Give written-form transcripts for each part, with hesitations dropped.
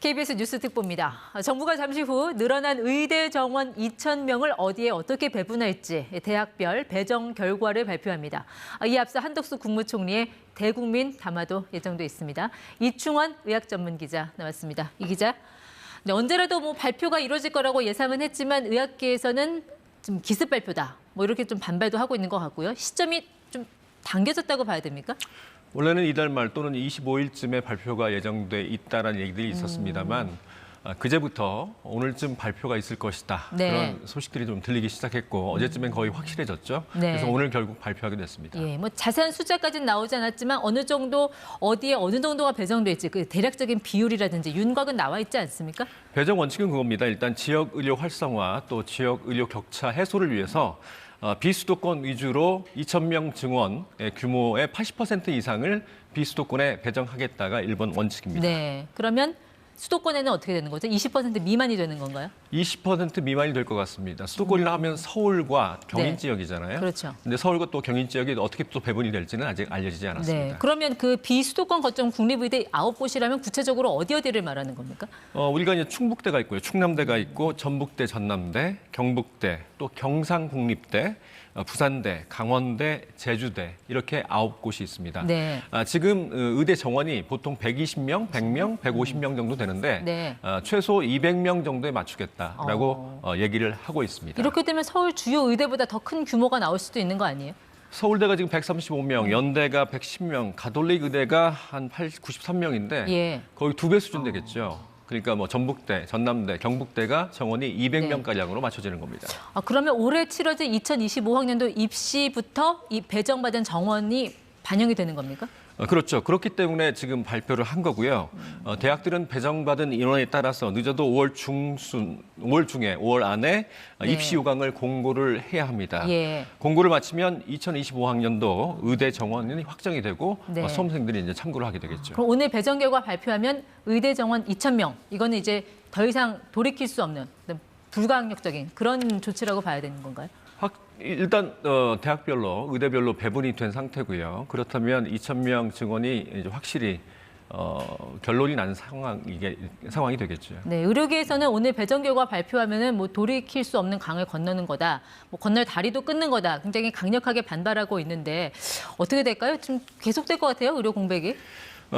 KBS 뉴스 특보입니다. 정부가 잠시 후 늘어난 의대 정원 2,000명을 어디에 어떻게 배분할지 대학별 배정 결과를 발표합니다. 이에 앞서 한덕수 국무총리의 대국민 담화도 예정돼 있습니다. 이충원 의학전문기자 나왔습니다. 이 기자, 언제라도 발표가 이루어질 거라고 예상은 했지만 의학계에서는 좀 기습 발표다, 이렇게 좀 반발도 하고 있는 것 같고요. 시점이 좀 당겨졌다고 봐야 됩니까? 원래는 이달 말 또는 25일쯤에 발표가 예정돼 있다라는 얘기들이 있었습니다만 그제부터 오늘쯤 발표가 있을 것이다. 네. 그런 소식들이 좀 들리기 시작했고 어제쯤엔 거의 확실해졌죠. 네. 그래서 오늘 결국 발표하게 됐습니다. 예, 자세한 숫자까지는 나오지 않았지만 어느 정도 어디에 어느 정도가 배정될지 그 대략적인 비율이라든지 윤곽은 나와 있지 않습니까? 배정 원칙은 그겁니다. 일단 지역 의료 활성화 또 지역 의료 격차 해소를 위해서 비수도권 위주로 2,000명 증원 규모의 80% 이상을 비수도권에 배정하겠다가 일본 원칙입니다. 네, 그러면 수도권에는 어떻게 되는 거죠? 20% 미만이 되는 건가요? 20% 미만이 될 것 같습니다. 수도권이라 하면 서울과 경인 네. 지역이잖아요. 그렇죠. 근데 서울과 또 경인 지역이 어떻게 또 배분이 될지는 아직 알려지지 않았습니다. 네, 그러면 그 비수도권 거점 국립의대 9곳이라면 구체적으로 어디를 말하는 겁니까? 우리가 이제 충북대가 있고요. 충남대가 있고 전북대, 전남대, 경북대, 또 경상국립대, 부산대, 강원대, 제주대 이렇게 9곳이 있습니다. 네. 지금 의대 정원이 보통 120명, 100명, 150명 정도 되는데 네. 최소 200명 정도에 맞추겠다라고 얘기를 하고 있습니다. 이렇게 되면 서울 주요 의대보다 더 큰 규모가 나올 수도 있는 거 아니에요? 서울대가 지금 135명, 연대가 110명, 가톨릭 의대가 한 93명인데 예. 거의 2배 수준 되겠죠. 그러니까 전북대, 전남대, 경북대가 정원이 200명가량으로 맞춰지는 겁니다. 그러면 올해 치러질 2025학년도 입시부터 이 배정받은 정원이 반영이 되는 겁니까? 그렇죠. 그렇기 때문에 지금 발표를 한 거고요. 대학들은 배정받은 인원에 따라서 늦어도 5월 중에 5월 안에 네. 입시 요강을 공고를 해야 합니다. 예. 공고를 마치면 2025학년도 의대 정원이 확정이 되고 네. 수험생들이 이제 참고를 하게 되겠죠. 그럼 오늘 배정 결과 발표하면 의대 정원 2,000명, 이거는 이제 더 이상 돌이킬 수 없는 불가항력적인 그런 조치라고 봐야 되는 건가요? 일단 대학별로 의대별로 배분이 된 상태고요. 그렇다면 2,000명 증원이 이제 확실히 결론이 난 상황이 되겠죠. 네, 의료계에서는 오늘 배정 결과 발표하면은 돌이킬 수 없는 강을 건너는 거다, 건널 다리도 끊는 거다, 굉장히 강력하게 반발하고 있는데 어떻게 될까요? 지금 계속될 것 같아요, 의료 공백이.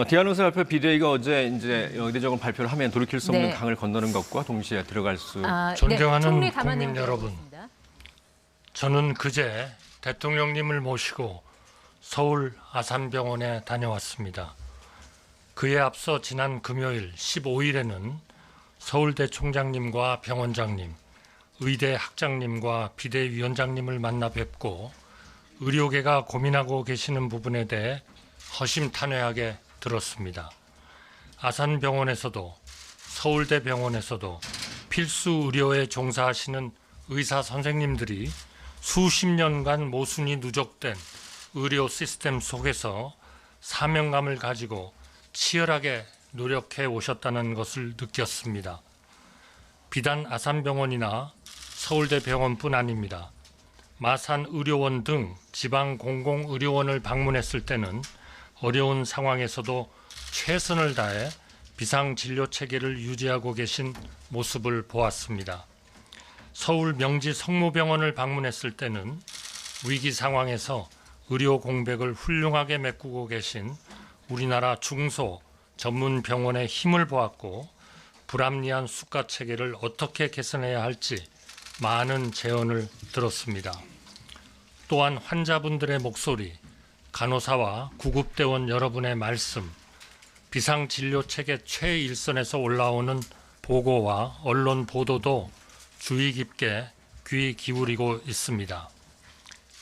대한의사협회 비대위가 어제 이제 의대 정원 발표를 하면 돌이킬 수 없는 네. 강을 건너는 것과 동시에 들어갈 수. 존경하는 네, 국민 여러분. 저는 그제 대통령님을 모시고 서울 아산병원에 다녀왔습니다. 그에 앞서 지난 금요일 15일에는 서울대 총장님과 병원장님, 의대 학장님과 비대위원장님을 만나 뵙고 의료계가 고민하고 계시는 부분에 대해 허심탄회하게 들었습니다. 아산병원에서도 서울대병원에서도 필수 의료에 종사하시는 의사 선생님들이 수십 년간 모순이 누적된 의료 시스템 속에서 사명감을 가지고 치열하게 노력해 오셨다는 것을 느꼈습니다. 비단 아산병원이나 서울대병원뿐 아닙니다. 마산의료원 등 지방 공공의료원을 방문했을 때는 어려운 상황에서도 최선을 다해 비상진료체계를 유지하고 계신 모습을 보았습니다. 서울 명지 성모병원을 방문했을 때는 위기 상황에서 의료 공백을 훌륭하게 메꾸고 계신 우리나라 중소 전문 병원의 힘을 보았고 불합리한 수가 체계를 어떻게 개선해야 할지 많은 제언을 들었습니다. 또한 환자분들의 목소리, 간호사와 구급대원 여러분의 말씀, 비상진료체계 최일선에서 올라오는 보고와 언론 보도도 주의 깊게 귀 기울이고 있습니다.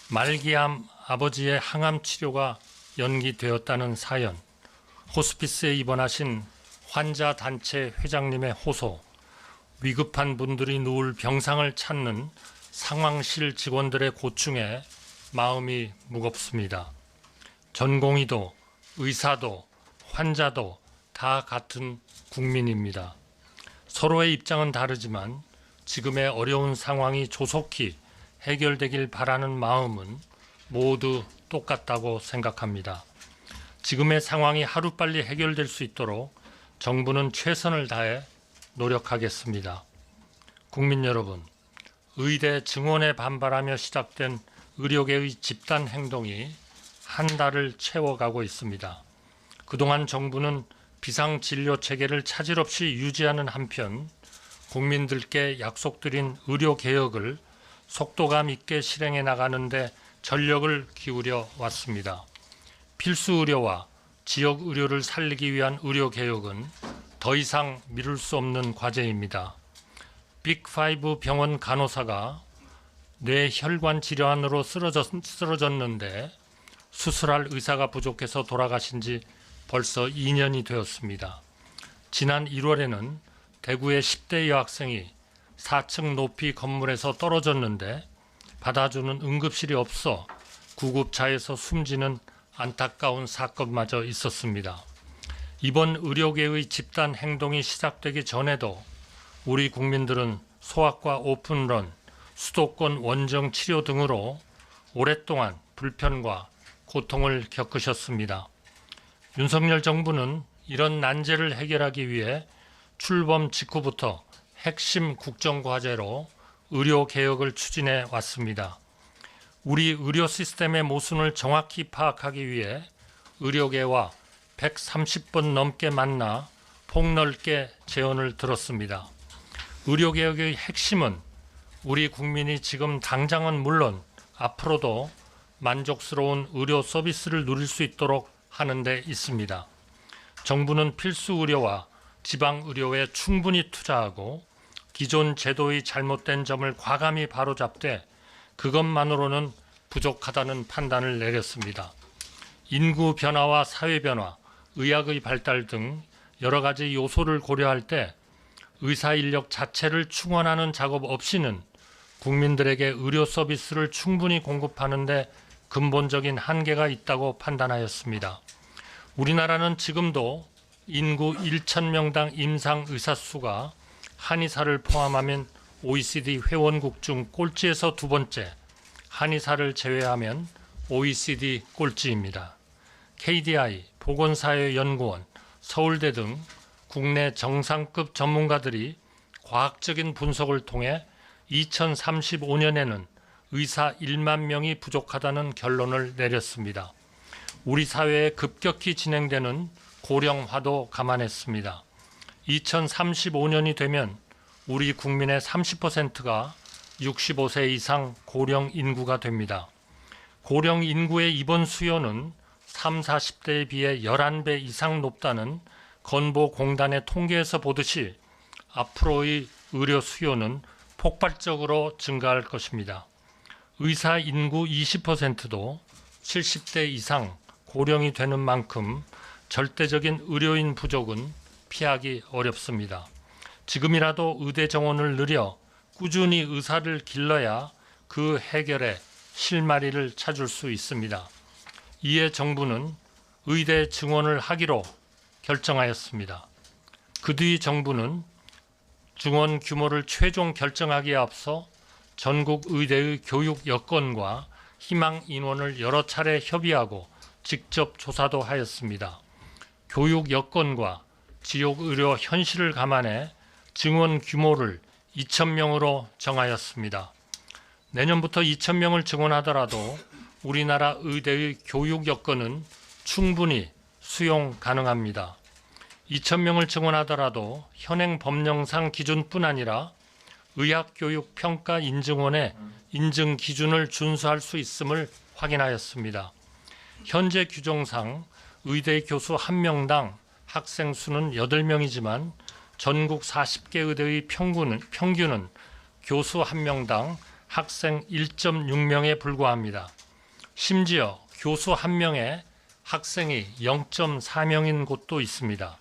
말기암 아버지의 항암 치료가 연기되었다는 사연, 호스피스에 입원하신 환자 단체 회장님의 호소, 위급한 분들이 누울 병상을 찾는 상황실 직원들의 고충에 마음이 무겁습니다. 전공의도, 의사도, 환자도 다 같은 국민입니다. 서로의 입장은 다르지만 지금의 어려운 상황이 조속히 해결되길 바라는 마음은 모두 똑같다고 생각합니다. 지금의 상황이 하루빨리 해결될 수 있도록 정부는 최선을 다해 노력하겠습니다. 국민 여러분, 의대 증원에 반발하며 시작된 의료계의 집단 행동이 한 달을 채워가고 있습니다. 그동안 정부는 비상진료 체계를 차질 없이 유지하는 한편 국민들께 약속드린 의료개혁을 속도감 있게 실행해 나가는 데 전력을 기울여 왔습니다. 필수 의료와 지역 의료를 살리기 위한 의료개혁은 더 이상 미룰 수 없는 과제입니다. 빅5 병원 간호사가 뇌혈관 질환으로 쓰러졌는데 수술할 의사가 부족해서 돌아가신 지 벌써 2년이 되었습니다. 지난 1월에는 대구의 10대 여학생이 4층 높이 건물에서 떨어졌는데 받아주는 응급실이 없어 구급차에서 숨지는 안타까운 사건마저 있었습니다. 이번 의료계의 집단 행동이 시작되기 전에도 우리 국민들은 소아과 오픈런, 수도권 원정 치료 등으로 오랫동안 불편과 고통을 겪으셨습니다. 윤석열 정부는 이런 난제를 해결하기 위해 출범 직후부터 핵심 국정과제로 의료개혁을 추진해 왔습니다. 우리 의료 시스템의 모순을 정확히 파악하기 위해 의료계와 130번 넘게 만나 폭넓게 제언을 들었습니다. 의료개혁의 핵심은 우리 국민이 지금 당장은 물론 앞으로도 만족스러운 의료 서비스를 누릴 수 있도록 하는 데 있습니다. 정부는 필수 의료와 지방 의료에 충분히 투자하고 기존 제도의 잘못된 점을 과감히 바로잡되 그것만으로는 부족하다는 판단을 내렸습니다. 인구 변화와 사회 변화, 의학의 발달 등 여러 가지 요소를 고려할 때 의사 인력 자체를 충원하는 작업 없이는 국민들에게 의료 서비스를 충분히 공급하는 데 근본적인 한계가 있다고 판단하였습니다. 우리나라는 지금도 인구 1,000명당 임상 의사 수가 한의사를 포함하면 OECD 회원국 중 꼴찌에서 두 번째, 한의사를 제외하면 OECD 꼴찌입니다. KDI, 보건사회연구원, 서울대 등 국내 정상급 전문가들이 과학적인 분석을 통해 2035년에는 의사 1만 명이 부족하다는 결론을 내렸습니다. 우리 사회에 급격히 진행되는 고령화도 감안했습니다. 2035년이 되면 우리 국민의 30%가 65세 이상 고령 인구가 됩니다. 고령 인구의 입원 수요는 30, 40대에 비해 11배 이상 높다는 건보공단의 통계에서 보듯이 앞으로의 의료 수요는 폭발적으로 증가할 것입니다. 의사 인구 20%도 70대 이상 고령이 되는 만큼 절대적인 의료인 부족은 피하기 어렵습니다. 지금이라도 의대 정원을 늘려 꾸준히 의사를 길러야 그 해결에 실마리를 찾을 수 있습니다. 이에 정부는 의대 증원을 하기로 결정하였습니다. 그 뒤 정부는 증원 규모를 최종 결정하기에 앞서 전국 의대의 교육 여건과 희망 인원을 여러 차례 협의하고 직접 조사도 하였습니다. 교육 여건과 지역 의료 현실을 감안해 증원 규모를 2,000명으로 정하였습니다. 내년부터 2,000명을 증원하더라도 우리나라 의대의 교육 여건은 충분히 수용 가능합니다. 2,000명을 증원하더라도 현행 법령상 기준뿐 아니라 의학교육평가인증원의 인증 기준을 준수할 수 있음을 확인하였습니다. 현재 규정상 의대 교수 1명당 학생 수는 8명이지만 전국 40개 의대의 평균은 교수 1명당 학생 1.6명에 불과합니다. 심지어 교수 1명에 학생이 0.4명인 곳도 있습니다.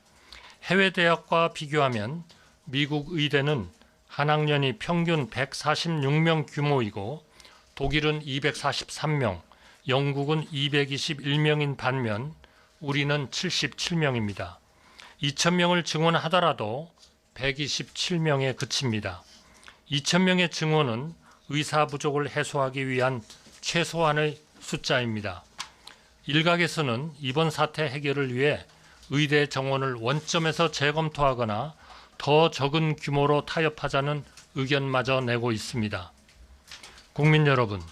해외 대학과 비교하면 미국 의대는 한 학년이 평균 146명 규모이고 독일은 243명, 영국은 221명인 반면 우리는 77명입니다. 2,000명을 증원하더라도 127명에 그칩니다. 2,000명의 증원은 의사 부족을 해소하기 위한 최소한의 숫자입니다. 일각에서는 이번 사태 해결을 위해 의대 정원을 원점에서 재검토하거나 더 적은 규모로 타협하자는 의견마저 내고 있습니다. 국민 여러분,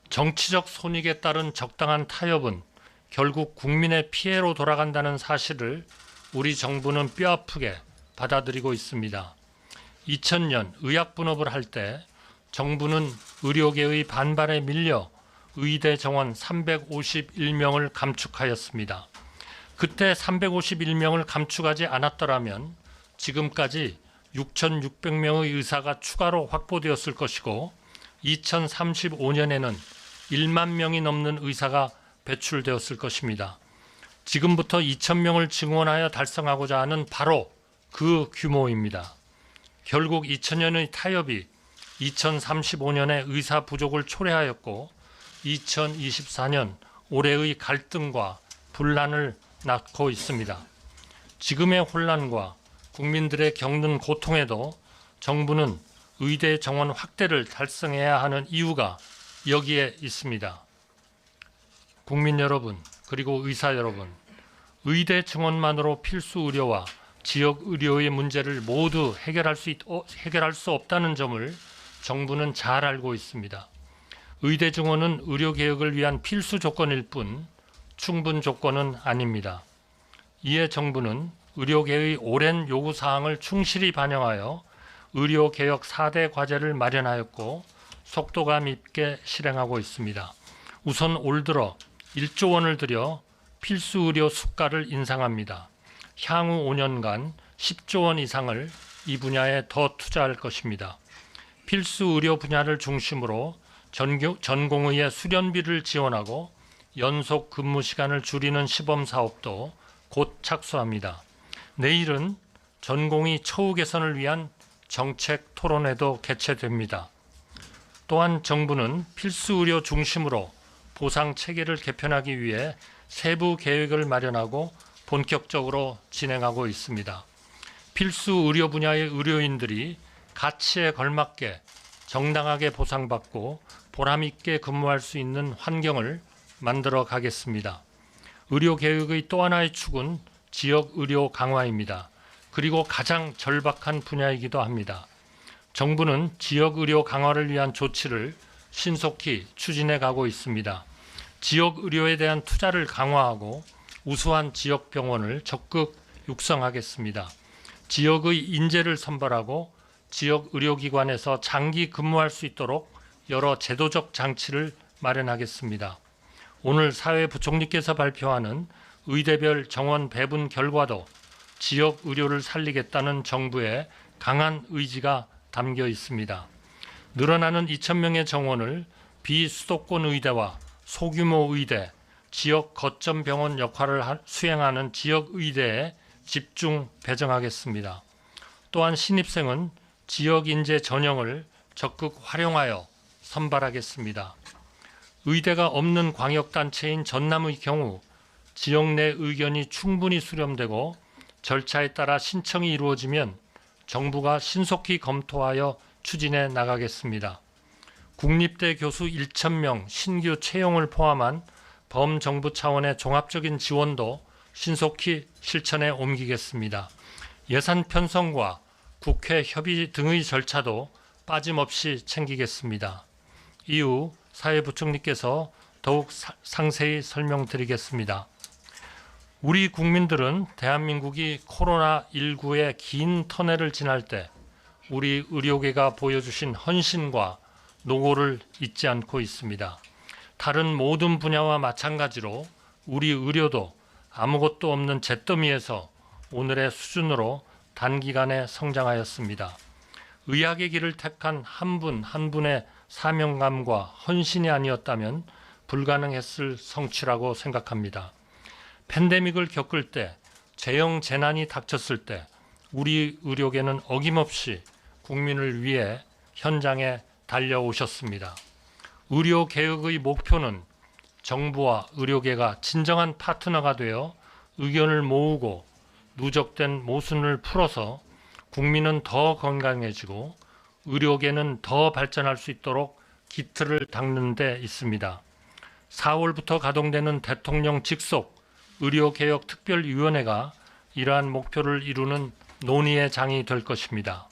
정치적 손익에 따른 적당한 타협은 결국 국민의 피해로 돌아간다는 사실을 우리 정부는 뼈아프게 받아들이고 있습니다. 2000년 의학분업을 할 때 정부는 의료계의 반발에 밀려 의대 정원 351명을 감축하였습니다. 그때 351명을 감축하지 않았더라면 지금까지 6,600명의 의사가 추가로 확보되었을 것이고 2035년에는 1만 명이 넘는 의사가 배출되었을 것입니다. 지금부터 2,000명을 증원하여 달성하고자 하는 바로 그 규모입니다. 결국 2000년의 타협이 2035년의 의사 부족을 초래하였고 2024년 올해의 갈등과 분란을 낳고 있습니다. 지금의 혼란과 국민들의 겪는 고통에도 정부는 의대 정원 확대를 달성해야 하는 이유가 여기에 있습니다. 국민 여러분, 그리고 의사 여러분, 의대 증원만으로 필수 의료와 지역 의료의 문제를 모두 해결할 수 없다는 점을 정부는 잘 알고 있습니다. 의대 증원은 의료 개혁을 위한 필수 조건일 뿐 충분 조건은 아닙니다. 이에 정부는 의료계의 오랜 요구사항을 충실히 반영하여 의료개혁 4대 과제를 마련하였고 속도감 있게 실행하고 있습니다. 우선 올 들어 1조 원을 들여 필수 의료 수가를 인상합니다. 향후 5년간 10조 원 이상을 이 분야에 더 투자할 것입니다. 필수 의료 분야를 중심으로 전공의의 수련비를 지원하고 연속 근무 시간을 줄이는 시범 사업도 곧 착수합니다. 내일은 전공의 처우 개선을 위한 정책 토론회도 개최됩니다. 또한 정부는 필수 의료 중심으로 보상 체계를 개편하기 위해 세부 계획을 마련하고 본격적으로 진행하고 있습니다. 필수 의료 분야의 의료인들이 가치에 걸맞게 정당하게 보상받고 보람있게 근무할 수 있는 환경을 만들어 가겠습니다. 의료 개혁의 또 하나의 축은 지역 의료 강화입니다. 그리고 가장 절박한 분야이기도 합니다. 정부는 지역 의료 강화를 위한 조치를 신속히 추진해 가고 있습니다. 지역 의료에 대한 투자를 강화하고 우수한 지역 병원을 적극 육성하겠습니다. 지역의 인재를 선발하고 지역 의료기관에서 장기 근무할 수 있도록 여러 제도적 장치를 마련하겠습니다. 오늘 사회부총리께서 발표하는 의대별 정원 배분 결과도 지역 의료를 살리겠다는 정부의 강한 의지가 담겨 있습니다. 늘어나는 2,000명의 정원을 비수도권 의대와 소규모 의대, 지역 거점 병원 역할을 수행하는 지역 의대에 집중 배정하겠습니다. 또한 신입생은 지역 인재 전형을 적극 활용하여 선발하겠습니다. 의대가 없는 광역단체인 전남의 경우 지역 내 의견이 충분히 수렴되고 절차에 따라 신청이 이루어지면 정부가 신속히 검토하여 추진해 나가겠습니다. 국립대 교수 1,000명 신규 채용을 포함한 범정부 차원의 종합적인 지원도 신속히 실천에 옮기겠습니다. 예산 편성과 국회 협의 등의 절차도 빠짐없이 챙기겠습니다. 이후 사회부총리께서 더욱 상세히 설명드리겠습니다. 우리 국민들은 대한민국이 코로나19의 긴 터널을 지날 때 우리 의료계가 보여주신 헌신과 노고를 잊지 않고 있습니다. 다른 모든 분야와 마찬가지로 우리 의료도 아무것도 없는 잿더미에서 오늘의 수준으로 단기간에 성장하였습니다. 의학의 길을 택한 한 분 한 분의 사명감과 헌신이 아니었다면 불가능했을 성취라고 생각합니다. 팬데믹을 겪을 때, 재형 재난이 닥쳤을 때 우리 의료계는 어김없이 국민을 위해 현장에 달려오셨습니다. 의료 개혁의 목표는 정부와 의료계가 진정한 파트너가 되어 의견을 모으고 누적된 모순을 풀어서 국민은 더 건강해지고 의료계는 더 발전할 수 있도록 기틀을 닦는 데 있습니다. 4월부터 가동되는 대통령 직속 의료개혁특별위원회가 이러한 목표를 이루는 논의의 장이 될 것입니다.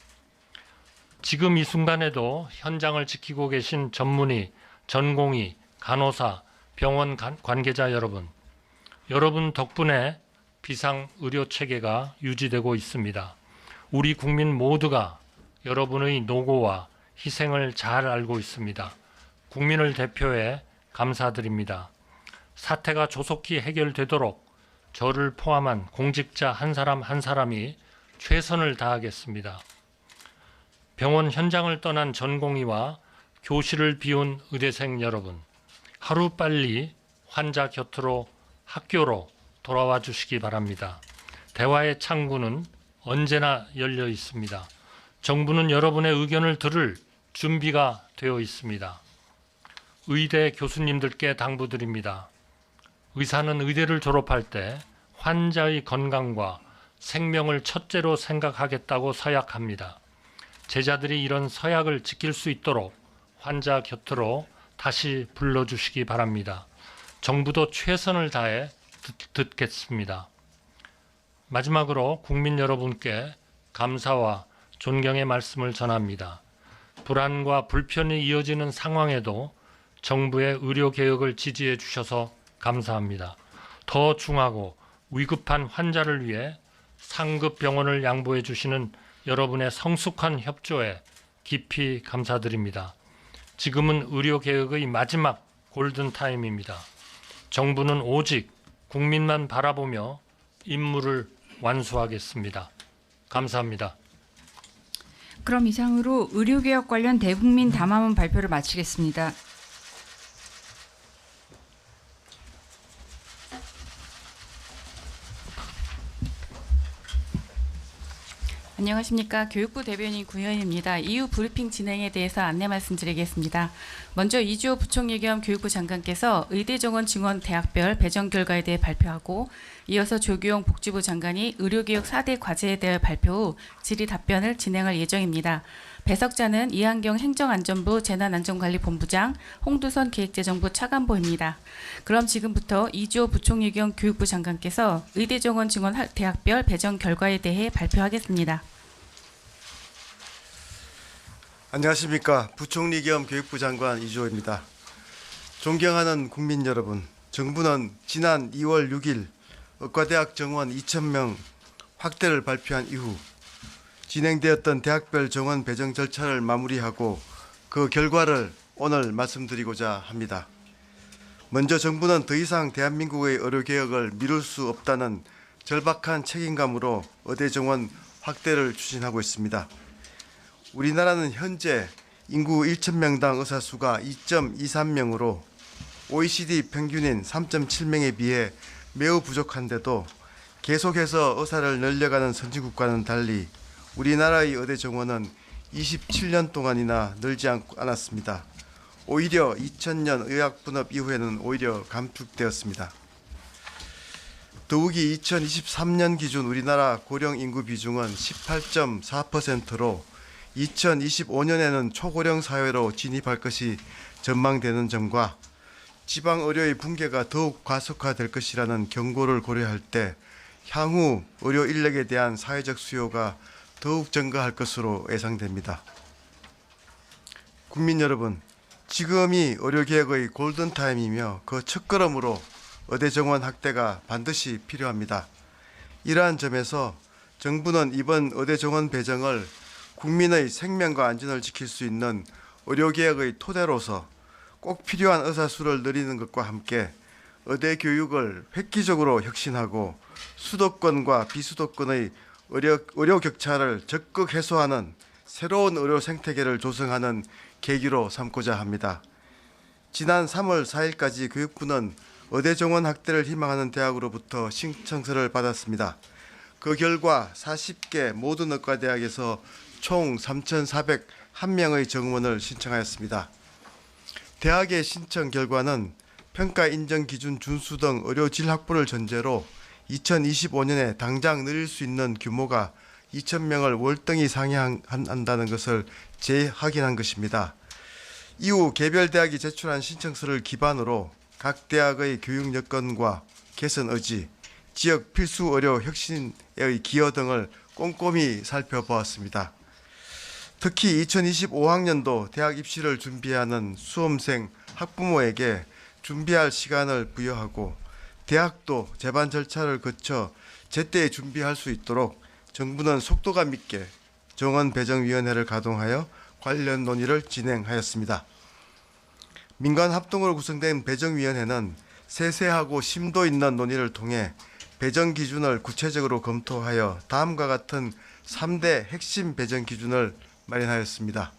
지금 이 순간에도 현장을 지키고 계신 전문의, 전공의, 간호사, 병원 관계자 여러분 덕분에 비상의료체계가 유지되고 있습니다. 우리 국민 모두가 여러분의 노고와 희생을 잘 알고 있습니다. 국민을 대표해 감사드립니다. 사태가 조속히 해결되도록 저를 포함한 공직자 한 사람 한 사람이 최선을 다하겠습니다. 병원 현장을 떠난 전공의와 교실을 비운 의대생 여러분, 하루빨리 환자 곁으로 학교로 돌아와 주시기 바랍니다. 대화의 창구는 언제나 열려 있습니다. 정부는 여러분의 의견을 들을 준비가 되어 있습니다. 의대 교수님들께 당부드립니다. 의사는 의대를 졸업할 때 환자의 건강과 생명을 첫째로 생각하겠다고 서약합니다. 제자들이 이런 서약을 지킬 수 있도록 환자 곁으로 다시 불러주시기 바랍니다. 정부도 최선을 다해 듣겠습니다. 마지막으로 국민 여러분께 감사와 존경의 말씀을 전합니다. 불안과 불편이 이어지는 상황에도 정부의 의료개혁을 지지해 주셔서 감사합니다. 더 중하고 위급한 환자를 위해 상급 병원을 양보해 주시는 여러분의 성숙한 협조에 깊이 감사드립니다. 지금은 의료개혁의 마지막 골든타임입니다. 정부는 오직 국민만 바라보며 임무를 완수하겠습니다. 감사합니다. 그럼 이상으로 의료개혁 관련 대국민 담화문 발표를 마치겠습니다. 안녕하십니까. 교육부 대변인 구현입니다. 이후 브리핑 진행에 대해서 안내 말씀드리겠습니다. 먼저 이주호 부총리 겸 교육부 장관께서 의대 정원 증원 대학별 배정 결과에 대해 발표하고 이어서 조규용 복지부 장관이 의료개혁 4대 과제에 대해 발표 후 질의 답변을 진행할 예정입니다. 배석자는 이한경 행정안전부 재난안전관리본부장, 홍두선 기획재정부 차관보입니다. 그럼 지금부터 이주호 부총리 겸 교육부 장관께서 의대 정원 증원 대학별 배정 결과에 대해 발표하겠습니다. 안녕하십니까. 부총리 겸 교육부 장관 이주호입니다. 존경하는 국민 여러분, 정부는 지난 2월 6일 의과대학 정원 2,000명 확대를 발표한 이후 진행되었던 대학별 정원 배정 절차를 마무리하고 그 결과를 오늘 말씀드리고자 합니다. 먼저 정부는 더 이상 대한민국의 의료개혁을 미룰 수 없다는 절박한 책임감으로 의대 정원 확대를 추진하고 있습니다. 우리나라는 현재 인구 1,000명당 의사 수가 2.23명으로 OECD 평균인 3.7명에 비해 매우 부족한데도 계속해서 의사를 늘려가는 선진국과는 달리 우리나라의 의대 정원은 27년 동안이나 늘지 않았습니다. 오히려 2000년 의학분업 이후에는 오히려 감축되었습니다. 더욱이 2023년 기준 우리나라 고령 인구 비중은 18.4%로 2025년에는 초고령 사회로 진입할 것이 전망되는 점과 지방 의료의 붕괴가 더욱 가속화될 것이라는 경고를 고려할 때 향후 의료 인력에 대한 사회적 수요가 더욱 증가할 것으로 예상됩니다. 국민 여러분, 지금이 의료개혁의 골든타임이며 그 첫걸음으로 의대 정원 확대가 반드시 필요합니다. 이러한 점에서 정부는 이번 의대 정원 배정을 국민의 생명과 안전을 지킬 수 있는 의료개혁의 토대로서 꼭 필요한 의사 수를 늘리는 것과 함께 의대 교육을 획기적으로 혁신하고 수도권과 비수도권의 의료 격차를 적극 해소하는 새로운 의료 생태계를 조성하는 계기로 삼고자 합니다. 지난 3월 4일까지 교육부는 의대 정원 확대를 희망하는 대학으로부터 신청서를 받았습니다. 그 결과 40개 모든 의과대학에서 총 3,401명의 정원을 신청하였습니다. 대학의 신청 결과는 평가 인정 기준 준수 등 의료 질 확보를 전제로 2025년에 당장 늘릴 수 있는 규모가 2,000명을 월등히 상회한다는 것을 재확인한 것입니다. 이후 개별 대학이 제출한 신청서를 기반으로 각 대학의 교육 여건과 개선 의지, 지역 필수 의료 혁신의 기여 등을 꼼꼼히 살펴보았습니다. 특히 2025학년도 대학 입시를 준비하는 수험생 학부모에게 준비할 시간을 부여하고 대학도 재반 절차를 거쳐 제때 준비할 수 있도록 정부는 속도감 있게 정원 배정위원회를 가동하여 관련 논의를 진행하였습니다. 민간 합동으로 구성된 배정위원회는 세세하고 심도 있는 논의를 통해 배정 기준을 구체적으로 검토하여 다음과 같은 3대 핵심 배정 기준을 마련하였습니다.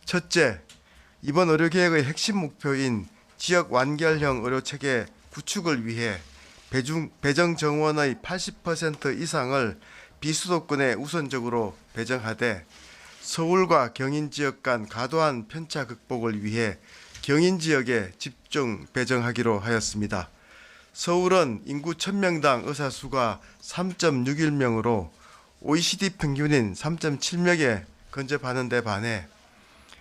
첫째, 이번 의료개혁의 핵심 목표인 지역 완결형 의료체계 구축을 위해 배정 정원의 80% 이상을 비수도권에 우선적으로 배정하되 서울과 경인 지역 간 과도한 편차 극복을 위해 경인 지역에 집중 배정하기로 하였습니다. 서울은 인구 1000명당 의사 수가 3.61명으로 OECD 평균인 3.7명에 근접하는 데 반해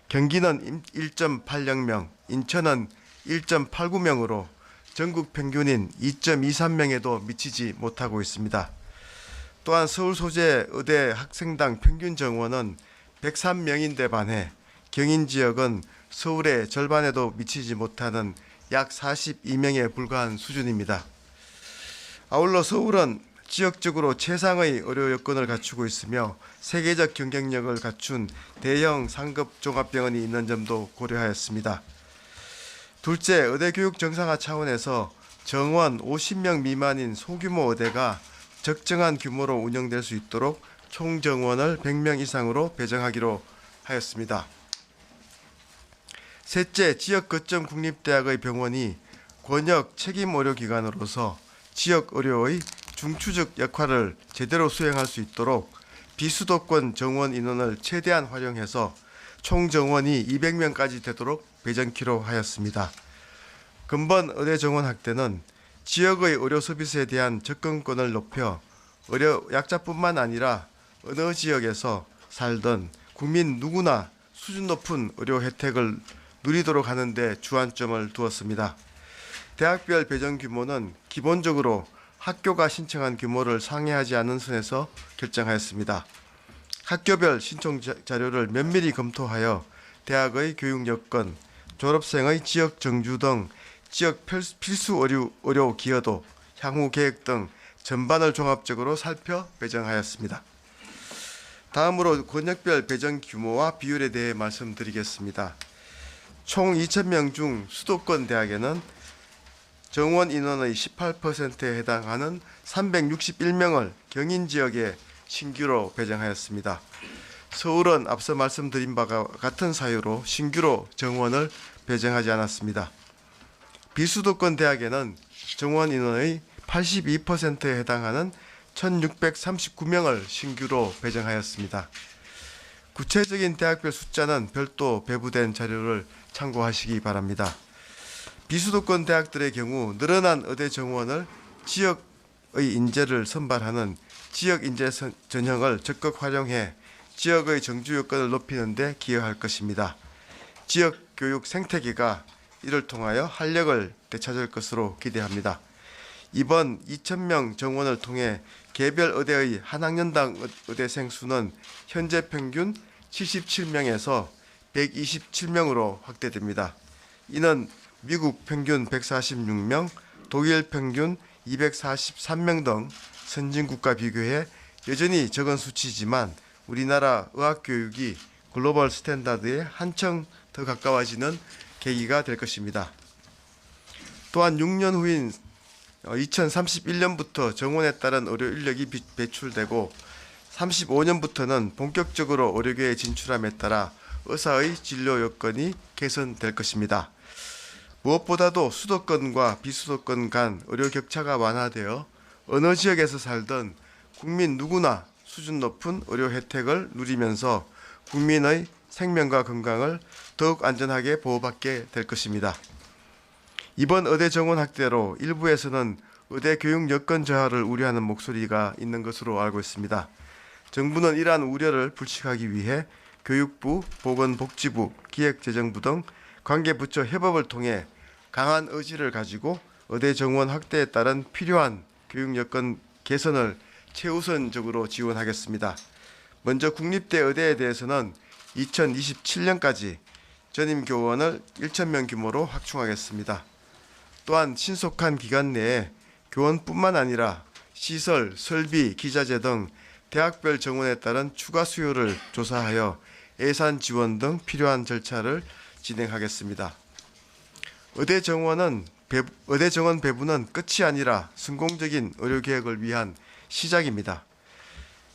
경기는 1.80명, 인천은 1.89명으로 전국 평균인 2.23명에도 미치지 못하고 있습니다. 또한 서울 소재 의대 학생당 평균 정원은 103명인데 반해 경인 지역은 서울의 절반에도 미치지 못하는 약 42명에 불과한 수준입니다. 아울러 서울은 지역적으로 최상의 의료 여건을 갖추고 있으며 세계적 경쟁력을 갖춘 대형 상급 종합병원이 있는 점도 고려하였습니다. 둘째, 의대 교육 정상화 차원에서 정원 50명 미만인 소규모 의대가 적정한 규모로 운영될 수 있도록 총 정원을 100명 이상으로 배정하기로 하였습니다. 셋째, 지역 거점 국립대학의 병원이 권역 책임 의료기관으로서 지역 의료의 중추적 역할을 제대로 수행할 수 있도록 비수도권 정원 인원을 최대한 활용해서 총 정원이 200명까지 되도록 배정키로 하였습니다. 근본 의대 정원 확대는 지역의 의료 서비스에 대한 접근권을 높여 의료 약자뿐만 아니라 어느 지역에서 살던 국민 누구나 수준 높은 의료 혜택을 누리도록 하는 데 주안점을 두었습니다. 대학별 배정 규모는 기본적으로 학교가 신청한 규모를 상회하지 않는 선에서 결정하였습니다. 학교별 신청 자료를 면밀히 검토하여 대학의 교육 여건, 졸업생의 지역 정주 등 지역 필수 의료 기여도, 향후 계획 등 전반을 종합적으로 살펴 배정하였습니다. 다음으로 권역별 배정 규모와 비율에 대해 말씀드리겠습니다. 총 2,000명 중 수도권 대학에는 정원 인원의 18%에 해당하는 361명을 경인 지역에 신규로 배정하였습니다. 서울은 앞서 말씀드린 바와 같은 사유로 신규로 정원을 배정하지 않았습니다. 비수도권 대학에는 정원 인원의 82%에 해당하는 1,639명을 신규로 배정하였습니다. 구체적인 대학별 숫자는 별도 배부된 자료를 참고하시기 바랍니다. 비수도권 대학들의 경우 늘어난 의대 정원을 지역의 인재를 선발하는 지역 인재 전형을 적극 활용해 지역의 정주 여건을 높이는 데 기여할 것입니다. 지역 교육 생태계가 이를 통하여 활력을 되찾을 것으로 기대합니다. 이번 2,000명 정원을 통해 개별 의대의 한 학년당 의대생 수는 현재 평균 77명에서 127명으로 확대됩니다. 이는 미국 평균 146명, 독일 평균 243명 등 선진국과 비교해 여전히 적은 수치지만 우리나라 의학교육이 글로벌 스탠다드에 한층 더 가까워지는 계기가 될 것입니다. 또한 6년 후인 2031년부터 정원에 따른 의료 인력이 배출되고 35년부터는 본격적으로 의료계에 진출함에 따라 의사의 진료 여건이 개선될 것입니다. 무엇보다도 수도권과 비수도권 간 의료 격차가 완화되어 어느 지역에서 살던 국민 누구나 수준 높은 의료 혜택을 누리면서 국민의 생명과 건강을 더욱 안전하게 보호받게 될 것입니다. 이번 의대 정원 확대로 일부에서는 의대 교육 여건 저하를 우려하는 목소리가 있는 것으로 알고 있습니다. 정부는 이러한 우려를 불식하기 위해 교육부, 보건복지부, 기획재정부 등 관계부처 협업을 통해 강한 의지를 가지고 의대 정원 확대에 따른 필요한 교육 여건 개선을 최우선적으로 지원하겠습니다. 먼저 국립대 의대에 대해서는 2027년까지 전임 교원을 1,000명 규모로 확충하겠습니다. 또한 신속한 기간 내에 교원뿐만 아니라 시설, 설비, 기자재 등 대학별 정원에 따른 추가 수요를 조사하여 예산 지원 등 필요한 절차를 진행하겠습니다. 의대 정원 배분은 끝이 아니라 성공적인 의료개혁을 위한 시작입니다.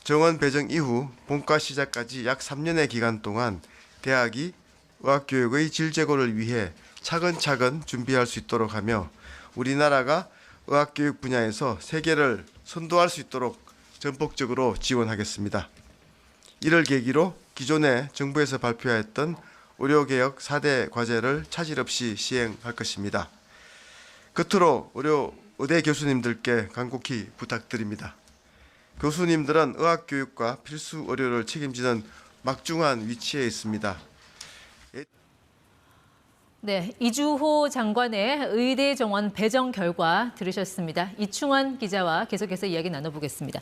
정원 배정 이후 본과 시작까지 약 3년의 기간 동안 대학이 의학교육의 질 제고를 위해 차근차근 준비할 수 있도록 하며 우리나라가 의학교육 분야에서 세계를 선도할 수 있도록 전폭적으로 지원하겠습니다. 이를 계기로 기존에 정부에서 발표하였던 의료개혁 4대 과제를 차질 없이 시행할 것입니다. 끝으로 의대 교수님들께 간곡히 부탁드립니다. 교수님들은 의학교육과 필수 의료를 책임지는 막중한 위치에 있습니다. 네, 이주호 장관의 의대 정원 배정 결과 들으셨습니다. 이충원 기자와 계속해서 이야기 나눠보겠습니다.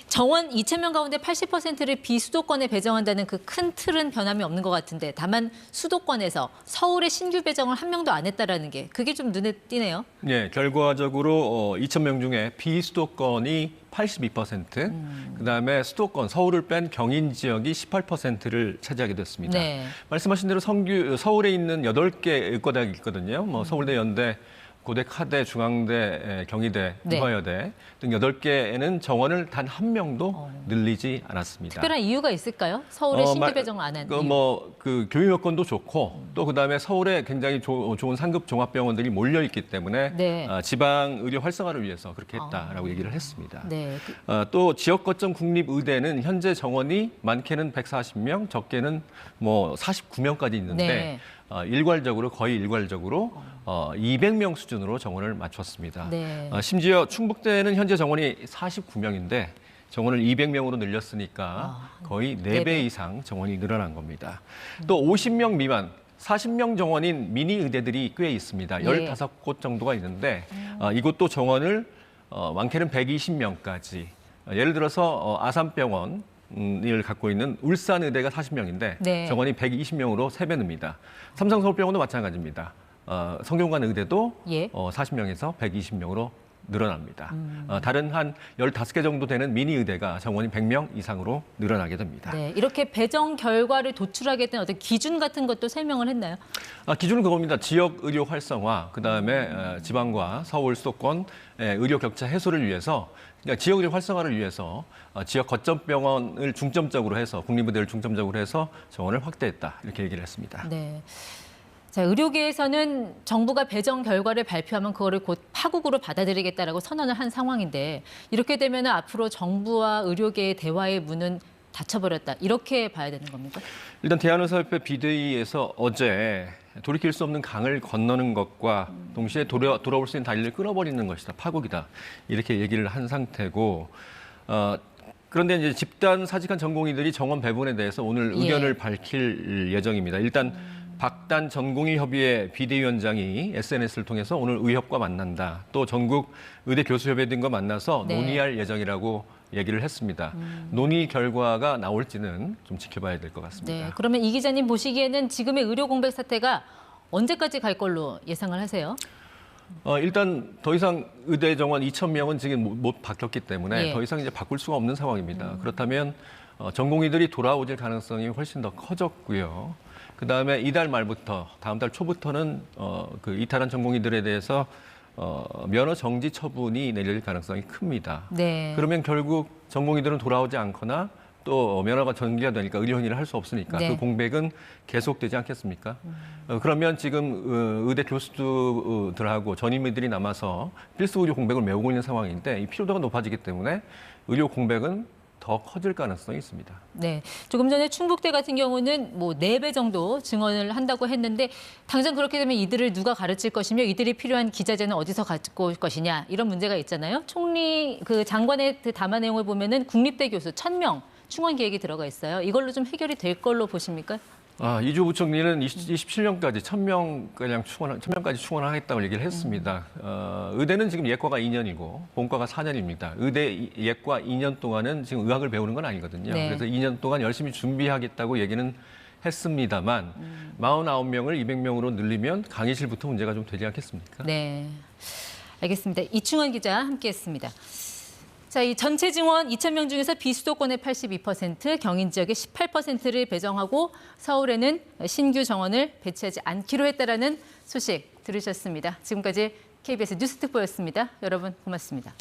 정원 2,000명 가운데 80%를 비수도권에 배정한다는 그 큰 틀은 변함이 없는 것 같은데 다만 수도권에서 서울에 신규 배정을 한 명도 안 했다라는 게 그게 좀 눈에 띄네요. 네, 결과적으로 2,000명 중에 비수도권이 82%, 그다음에 수도권, 서울을 뺀 경인 지역이 18%를 차지하게 됐습니다. 네. 말씀하신 대로 서울에 있는 8개 의과대학이 있거든요. 뭐 서울대, 연대, 고대, 카대, 중앙대, 경희대, 네. 이화여대 등 8개에는 정원을 단 한 명도 늘리지 않았습니다. 특별한 이유가 있을까요? 서울에 신규 배정을 안 한 이유. 그 교육 여건도 좋고 또 그다음에 서울에 굉장히 좋은 상급 종합병원들이 몰려 있기 때문에 네. 지방 의료 활성화를 위해서 그렇게 했다라고 얘기를 했습니다. 네. 또 지역 거점 국립의대는 현재 정원이 많게는 140명, 적게는 뭐 49명까지 있는데 네. 거의 일괄적으로 200명 수준으로 정원을 맞췄습니다. 네. 심지어 충북대는 현재 정원이 49명인데 정원을 200명으로 늘렸으니까 거의 4배 이상 정원이 늘어난 겁니다. 또 50명 미만 40명 정원인 미니 의대들이 꽤 있습니다. 예. 15곳 정도가 있는데 이곳도 정원을 많게는 120명까지 예를 들어서 아산병원 을 갖고 있는 울산의대가 40명인데 네. 정원이 120명으로 3배 늡니다. 삼성서울병원도 마찬가지입니다. 성균관의대도 예. 40명에서 120명으로 늘어납니다. 다른 한 15개 정도 되는 미니의대가 정원이 100명 이상으로 늘어나게 됩니다. 네, 이렇게 배정 결과를 도출하게 된 어떤 기준 같은 것도 설명을 했나요? 기준은 그겁니다. 지역 의료 활성화, 그다음에 지방과 서울, 수도권 의료 격차 해소를 위해서 그러니까 지역 의료 활성화를 위해서 지역 거점 병원을 중점적으로 해서 국립의대를 중점적으로 해서 정원을 확대했다. 이렇게 얘기를 했습니다. 네. 자, 의료계에서는 정부가 배정 결과를 발표하면 그거를 곧 파국으로 받아들이겠다라고 선언을 한 상황인데 이렇게 되면 앞으로 정부와 의료계의 대화의 문은 닫혀버렸다. 이렇게 봐야 되는 겁니까? 일단 대한의사협회 비대위에서 어제 돌이킬 수 없는 강을 건너는 것과 동시에 돌아올 수 있는 다리를 끊어버리는 것이다. 파국이다. 이렇게 얘기를 한 상태고 그런데 이제 집단 사직한 전공의들이 정원 배분에 대해서 오늘 의견을 밝힐 예정입니다. 일단 박단 전공의 협의회 비대위원장이 SNS를 통해서 오늘 의협과 만난다. 또 전국 의대 교수협회 등과 만나서 네. 논의할 예정이라고 얘기를 했습니다. 논의 결과가 나올지는 좀 지켜봐야 될 것 같습니다. 네. 그러면 이 기자님 보시기에는 지금의 의료 공백 사태가 언제까지 갈 걸로 예상을 하세요? 일단 더 이상 의대 정원 2,000명은 지금 못 바뀌었기 때문에 예. 더 이상 이제 바꿀 수가 없는 상황입니다. 그렇다면 전공의들이 돌아오질 가능성이 훨씬 더 커졌고요. 그다음에 이달 말부터 다음 달 초부터는 그 이탈한 전공의들에 대해서 면허 정지 처분이 내려질 가능성이 큽니다. 네. 그러면 결국 전공의들은 돌아오지 않거나 또 면허가 정지가 되니까 의료행위를 할 수 없으니까 네. 그 공백은 계속되지 않겠습니까? 그러면 지금 의대 교수들하고 전임의들이 남아서 필수 의료 공백을 메우고 있는 상황인데 이 필요도가 높아지기 때문에 의료 공백은 더 커질 가능성이 있습니다. 네. 조금 전에 충북대 같은 경우는 뭐 4배 정도 증원을 한다고 했는데 당장 그렇게 되면 이들을 누가 가르칠 것이며 이들이 필요한 기자재는 어디서 갖고 올 것이냐 이런 문제가 있잖아요. 총리 그 장관의 그 담화 내용을 보면은 국립대 교수 1,000명 충원 계획이 들어가 있어요. 이걸로 좀 해결이 될 걸로 보십니까? 이주호 부총리는 27년까지 1,000명까지 충원하겠다고 얘기를 했습니다. 의대는 지금 예과가 2년이고 본과가 4년입니다. 의대 예과 2년 동안은 지금 의학을 배우는 건 아니거든요. 네. 그래서 2년 동안 열심히 준비하겠다고 얘기는 했습니다만 49명을 200명으로 늘리면 강의실부터 문제가 좀 되지 않겠습니까? 네, 알겠습니다. 이충원 기자 함께했습니다. 자, 이 전체 증원 2,000명 중에서 비수도권의 82%, 경인 지역의 18%를 배정하고 서울에는 신규 정원을 배치하지 않기로 했다라는 소식 들으셨습니다. 지금까지 KBS 뉴스특보였습니다. 여러분 고맙습니다.